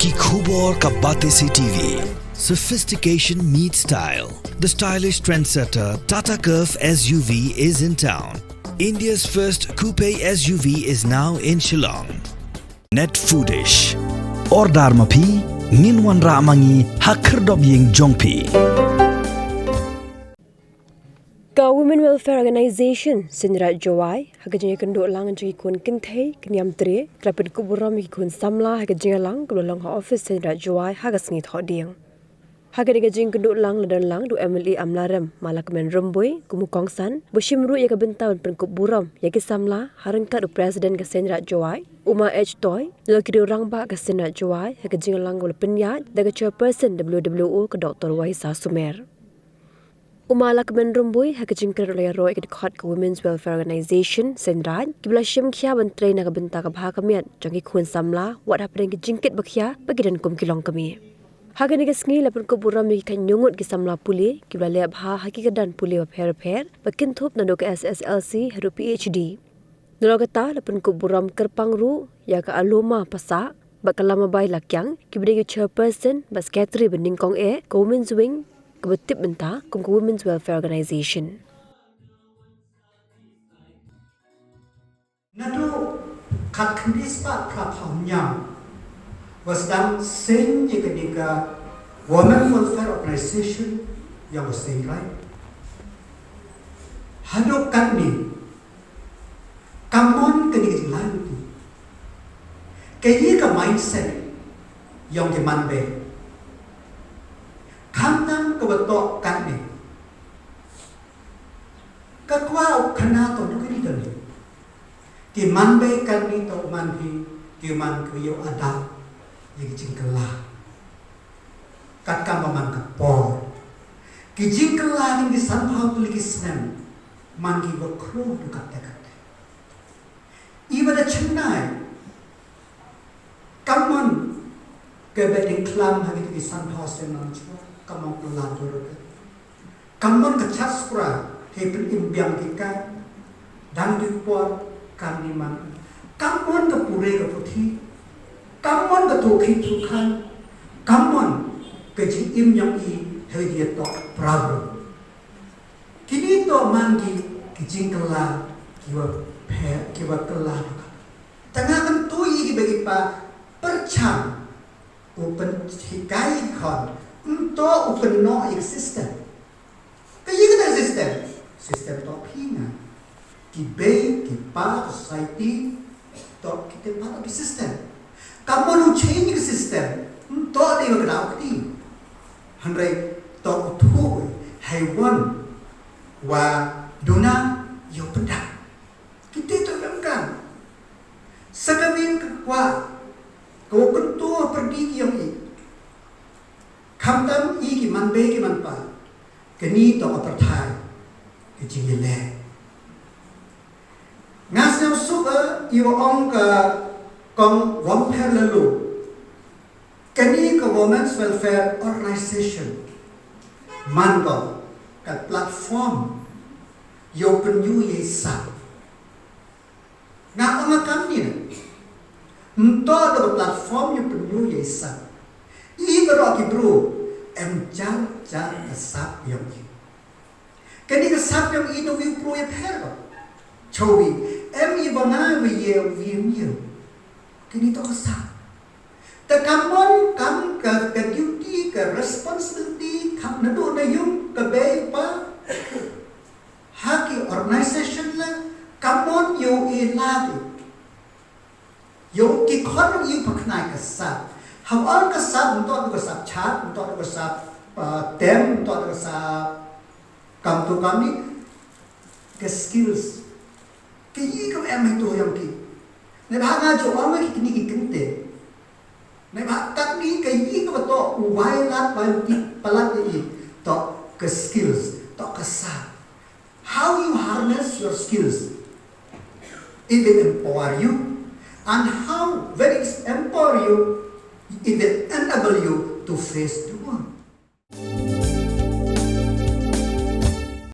Ki Khubor ka Bate Se TV. Sophistication meets style. The stylish trendsetter Tata Curve SUV is in town. India's first coupe SUV is now in Shillong. Net foodish. Ordar mapi, nginwan ramangi hakerdob ying jongpi. Ka Women Welfare Organization Sinra Jawai hagajnya kenduk lang jagi kun kintei kenyam Trei kelapin kuburam ki kun Samla hagajnya lang kulong ha office Sinra Jawai hagasngit hoding hagajnya jing kenduk lang ladan lang du MLA amlarem malakmen rumboy kumukongsan bushimru ya kabentaw pen kuburam ya ki Samla harangkat du president ka Sinra Jawai Uma H Toy lokiri orang ba ka Sinra Jawai hagajnya lang gol penyat daga chairperson WWO ke Dr. Waisa Sumer Umala kemen rumboy hakajingkar oleh roy ke dekat ke Women's Welfare Organization Senrat kibla shim khia ban Trei na kabenta ka bha kamiat jangi Khun Samla wat hapren ke jingkit bakhia bagidan kum ki Longkmie hagani ke sngi lapun ko buram mi kan nyungut ki Samla puli kibla le bha hakikadan puli ba pher bakin thop na do ke SSLC haru PhD nologata lapun ko buram kerpang ru ya ka aloma pasa bakalama bai lakyang kibde ki chairperson ba secretary bending kong ko Women's Wing kebetup benta kum ke Women's Welfare Organization. Nado kat kendis pak prapamnya wasdam sen je ketika Women's Welfare Organization yang wasdam right. Hadok kat ni kamon kenika jelan tu. Kaya ka mindset yang kemanbe. Kamtang kebetok kan ni. Kakwa kena to nuk ni dali. Ki manbe kan ni to manhi ki man kuyo ada yang jingkela. Kat kam man ka por. Ki jingkela ni sanpau tu lagi snem. Man ki go kro du kat dekat. Iba da chenai. Kamon ke beding klam hagi ki sanpau senang chua. Kamon kelan turut. Kamon kecas kura hebel imbiang kita dan dipor kaniman. Kamon ke pure ke putih. Kamon ke tukhi tukan. Kamon ke jim yang i hediah to prabu. Kini to manggi kijing kela kiwa kela. Tengah kan tui bagi pa percam open hikai kon. Untuk upenno existent. Kaya kita sistem to pinga. Kibe, kipa, society, to kita part of the system. Kamu nu change the system. Untuk dia kena ukti. Handai to utuh haiwan wa duna yo pedak. Kita tu kan. Sekali kwa kau kentua pergi yang ini. Kamtam i ki man be ki man pa keni to aperthai ki jingile ngasem suka i ong ka kong wamper lalu keni ka Women's Welfare Organization man ko ka platform yo penyu ye sa nga ong kam ni nto do platform yo penyu ye sa i beraki bro jang kesap yang ini. Kini kesap yang ini we pro ya per. Chowi i bana we ye Kini to kesap. Ta kamon kam ke duty ke responsibility kam nado na yung ke be pa. Haki organization la kamon yo ilabi. Yo ki kon yo paknai kesap. Hawal kesap untuk kesap chat, untuk kesap tem, untuk kesap kam tu kami ke skills. Kini kau itu yang ki. Nebah ngajo orang ki kini kente. Nebah tak ni kini kau tu ubai lat banti palat ini tu ke skills, tu kesap. How you harness your skills? It will empower you, and how when it empower you. It will enable you to face the world.